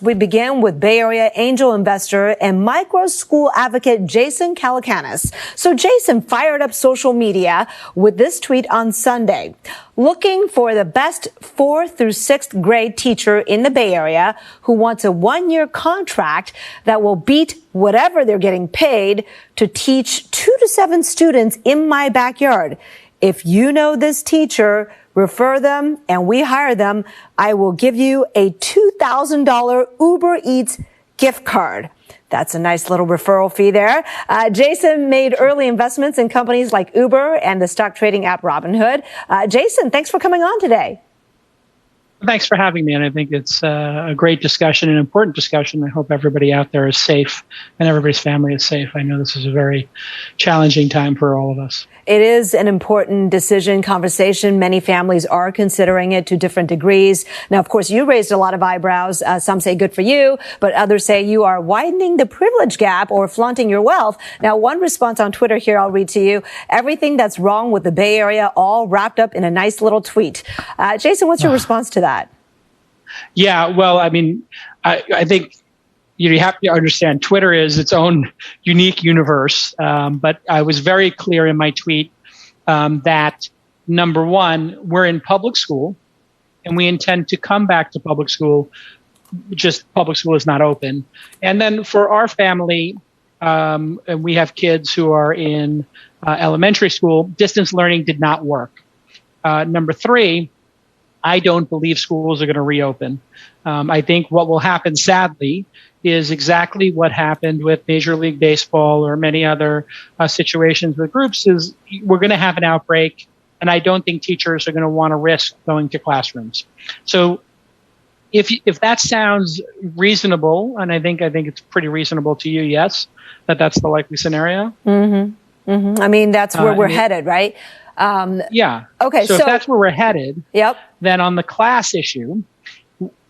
We begin with Bay Area angel investor and micro-school advocate Jason Calacanis. So Jason fired up social media with this tweet on Sunday. Looking for the best 4th through 6th grade teacher in the Bay Area who wants a 1-year contract that will beat whatever they're getting paid to teach 2 to 7 students in my backyard. If you know this teacher, refer them and we hire them, I will give you a $2,000 Uber Eats gift card. That's a nice little referral fee there. Jason made early investments in companies like Uber and the stock trading app Robinhood. Jason, thanks for coming on today. Thanks for having me, and I think it's a great discussion, an important discussion. I hope everybody out there is safe and everybody's family is safe. I know this is a very challenging time for all of us. It is an important decision, conversation. Many families are considering it to different degrees. Now, of course, you raised a lot of eyebrows. Some say good for you, but others say you are widening the privilege gap or flaunting your wealth. Now, one response on Twitter here, I'll read to you. Everything that's wrong with the Bay Area all wrapped up in a nice little tweet. Jason, what's your response to that? Yeah, well, I mean, I think you have to understand Twitter is its own unique universe. But I was very clear in my tweet that, number one, we're in public school and we intend to come back to public school. Just public school is not open. And then for our family, and we have kids who are in elementary school, distance learning did not work. Number three, I don't believe schools are going to reopen. I think what will happen, sadly, is exactly what happened with Major League Baseball or many other situations with groups is we're going to have an outbreak, and I don't think teachers are going to want to risk going to classrooms. So if that sounds reasonable, and I think it's pretty reasonable to you, yes, that's the likely scenario. Mm-hmm. Mm-hmm. I mean, that's where we're headed, right? Yeah. Okay. So if that's where we're headed, yep. Then on the class issue,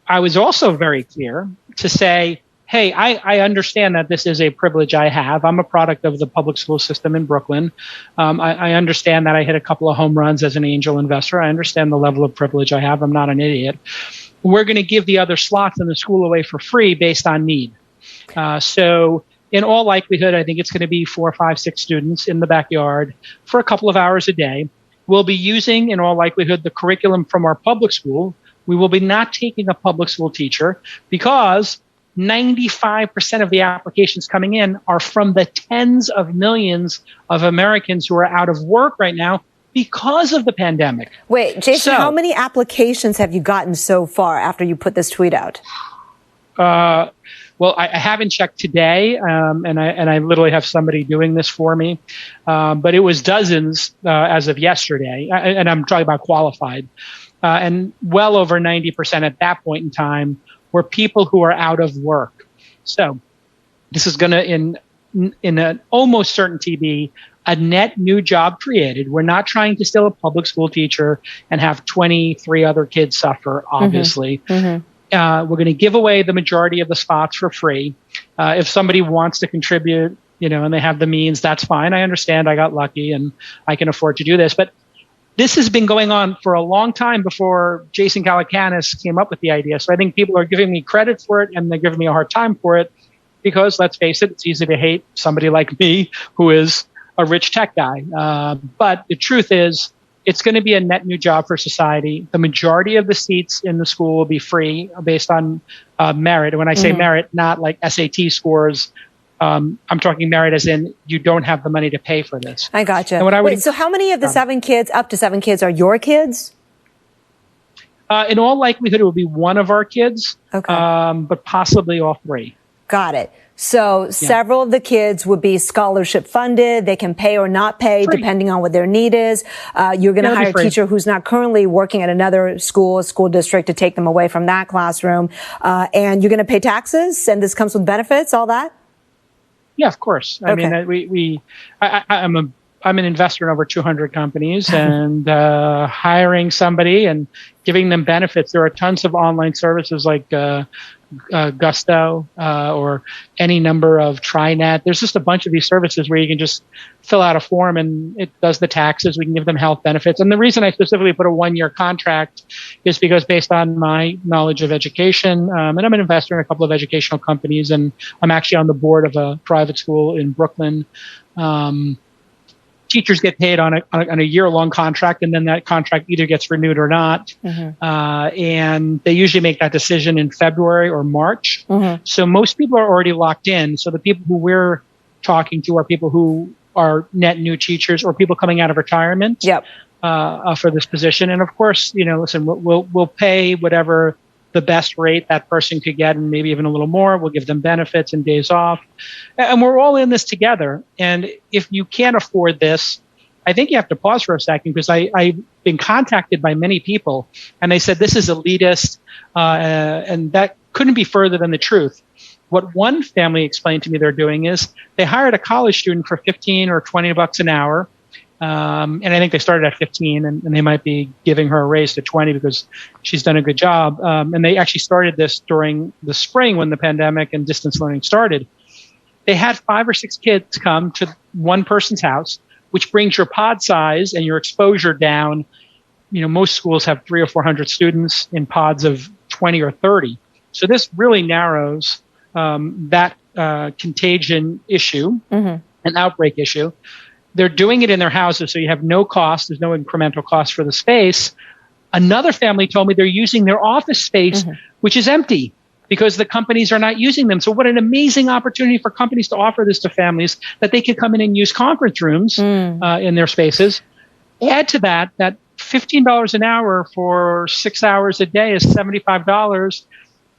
I was also very clear to say, hey, I understand that this is a privilege I have. I'm a product of the public school system in Brooklyn. I understand that I hit a couple of home runs as an angel investor. I understand the level of privilege I have. I'm not an idiot. We're going to give the other slots in the school away for free based on need. So in all likelihood, I think it's going to be 4, 5, 6 students in the backyard for a couple of hours a day. We'll be using, in all likelihood, the curriculum from our public school. We will be not taking a public school teacher because 95% of the applications coming in are from the tens of millions of Americans who are out of work right now because of the pandemic. Wait, Jason, how many applications have you gotten so far after you put this tweet out? Well, I haven't checked today, and I literally have somebody doing this for me. But it was dozens as of yesterday, and I'm talking about qualified. And well over 90% at that point in time were people who are out of work. So this is going to, in an almost certainty, be a net new job created. We're not trying to steal a public school teacher and have 23 other kids suffer, obviously. Mm-hmm. We're going to give away the majority of the spots for free. If somebody wants to contribute, and they have the means, that's fine. I understand. I got lucky and I can afford to do this. But this has been going on for a long time before Jason Calacanis came up with the idea. So I think people are giving me credit for it and they're giving me a hard time for it because, let's face it, it's easy to hate somebody like me who is a rich tech guy. But the truth is, it's going to be a net new job for society. The majority of the seats in the school will be free based on merit. And when I say merit, not like SAT scores. I'm talking merit as in you don't have the money to pay for this. I gotcha. Wait, so how many of the 7 kids, up to 7 kids, are your kids? In all likelihood, it will be one of our kids, but possibly all 3. Got it. So several of the kids would be scholarship funded. They can pay or not pay depending on what their need is. You're going to hire a teacher who's not currently working at another school district to take them away from that classroom. And you're going to pay taxes, and this comes with benefits, all that? Yeah, of course. I mean, I'm a I'm an investor in over 200 companies, and hiring somebody and giving them benefits. There are tons of online services like Gusto or any number of TriNet. There's just a bunch of these services where you can just fill out a form and it does the taxes. We can give them health benefits. And the reason I specifically put a 1-year contract is because based on my knowledge of education, and I'm an investor in a couple of educational companies, and I'm actually on the board of a private school in Brooklyn. Teachers get paid on a year-long contract, and then that contract either gets renewed or not. And they usually make that decision in February or March. So most people are already locked in. So the people who we're talking to are people who are net new teachers or people coming out of retirement for this position. And of course, listen, we'll pay whatever the best rate that person could get, and maybe even a little more. We'll give them benefits and days off. And we're all in this together. And if you can't afford this, I think you have to pause for a second, because I've been contacted by many people, and they said this is elitist, and that couldn't be further than the truth. What one family explained to me they're doing is they hired a college student for $15 or $20 an hour. And I think they started at 15, and they might be giving her a raise to 20 because she's done a good job. And they actually started this during the spring when the pandemic and distance learning started. They had 5 or 6 kids come to one person's house, which brings your pod size and your exposure down. Most schools have 300 or 400 students in pods of 20 or 30. So this really narrows that contagion issue, an outbreak issue. They're doing it in their houses, so you have no cost. There's no incremental cost for the space. Another family told me they're using their office space, which is empty, because the companies are not using them. So what an amazing opportunity for companies to offer this to families, that they could come in and use conference rooms in their spaces. Add to that $15 an hour for 6 hours a day is $75.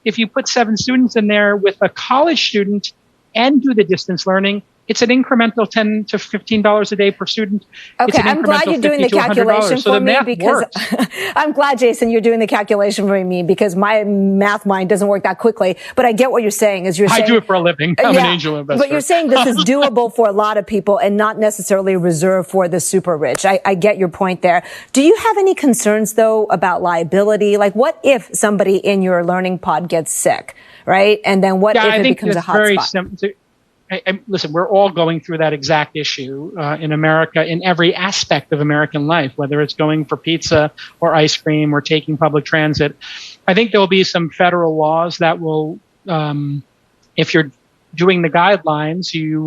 If you put 7 students in there with a college student and do the distance learning, it's an incremental $10 to $15 a day per student. Okay, I'm glad you're doing the calculation for me, because I'm glad, Jason, you're doing the calculation for me, because my math mind doesn't work that quickly. But I get what you're saying. I do it for a living. I'm an angel investor. But you're saying this is doable for a lot of people and not necessarily reserved for the super rich. I get your point there. Do you have any concerns, though, about liability? Like, what if somebody in your learning pod gets sick, right? And then what if it becomes a hotspot? Listen, we're all going through that exact issue in America, in every aspect of American life, whether it's going for pizza or ice cream or taking public transit. I think there will be some federal laws that will, if you're doing the guidelines, you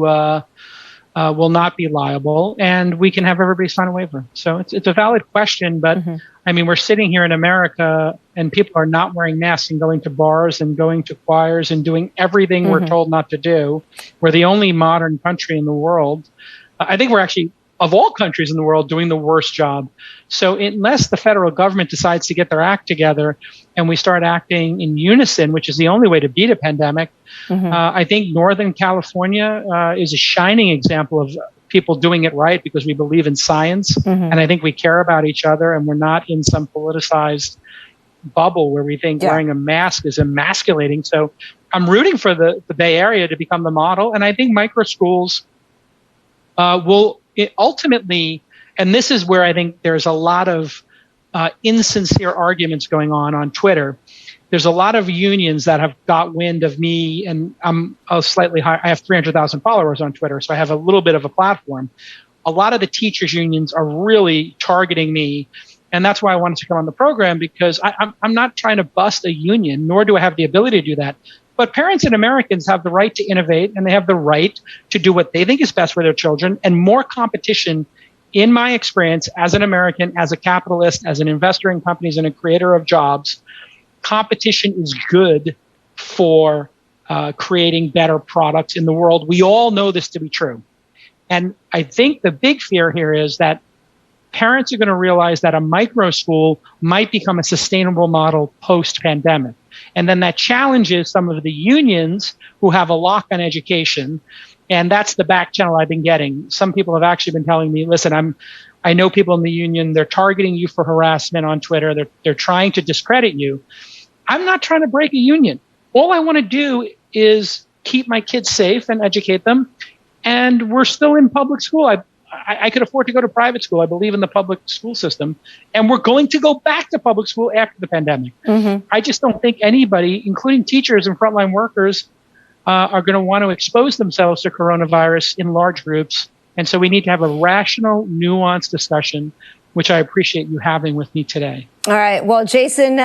will not be liable, and we can have everybody sign a waiver. So it's a valid question, but we're sitting here in America and people are not wearing masks and going to bars and going to choirs and doing everything we're told not to do. We're the only modern country in the world. I think we're actually, of all countries in the world, doing the worst job. So unless the federal government decides to get their act together and we start acting in unison, which is the only way to beat a pandemic, I think Northern California is a shining example of people doing it right, because we believe in science, and I think we care about each other, and we're not in some politicized bubble where we think wearing a mask is emasculating. So I'm rooting for the Bay Area to become the model, and I think microschools will ultimately, and this is where I think there's a lot of insincere arguments going on Twitter. There's a lot of unions that have got wind of me, and I'm a slightly high. I have 300,000 followers on Twitter, so I have a little bit of a platform. A lot of the teachers unions are really targeting me, and that's why I wanted to come on the program, because I'm not trying to bust a union, nor do I have the ability to do that. But parents and Americans have the right to innovate, and they have the right to do what they think is best for their children. And more competition, in my experience, as an American, as a capitalist, as an investor in companies, and a creator of jobs, competition is good for creating better products in the world. We all know this to be true. And I think the big fear here is that parents are going to realize that a micro school might become a sustainable model post-pandemic. And then that challenges some of the unions who have a lock on education. And that's the back channel I've been getting. Some people have actually been telling me, listen, I know people in the union, they're targeting you for harassment on Twitter. They're trying to discredit you. I'm not trying to break a union. All I want to do is keep my kids safe and educate them. And we're still in public school. I could afford to go to private school. I believe in the public school system, and we're going to go back to public school after the pandemic. I just don't think anybody, including teachers and frontline workers, are going to want to expose themselves to coronavirus in large groups. And so we need to have a rational, nuanced discussion, which I appreciate you having with me today. All right. Well, Jason,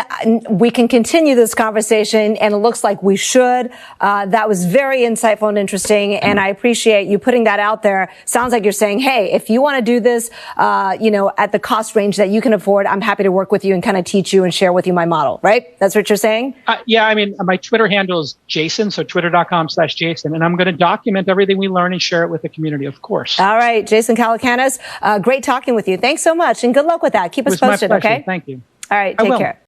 we can continue this conversation, and it looks like we should. That was very insightful and interesting, and I appreciate you putting that out there. Sounds like you're saying, hey, if you want to do this, at the cost range that you can afford, I'm happy to work with you and kind of teach you and share with you my model, right? That's what you're saying? Yeah. I mean, my Twitter handle is Jason, so twitter.com/Jason, and I'm going to document everything we learn and share it with the community, of course. All right. Jason Calacanis, great talking with you. Thanks so much, and good luck with that. Keep us posted, okay? Thank you. All right, take care.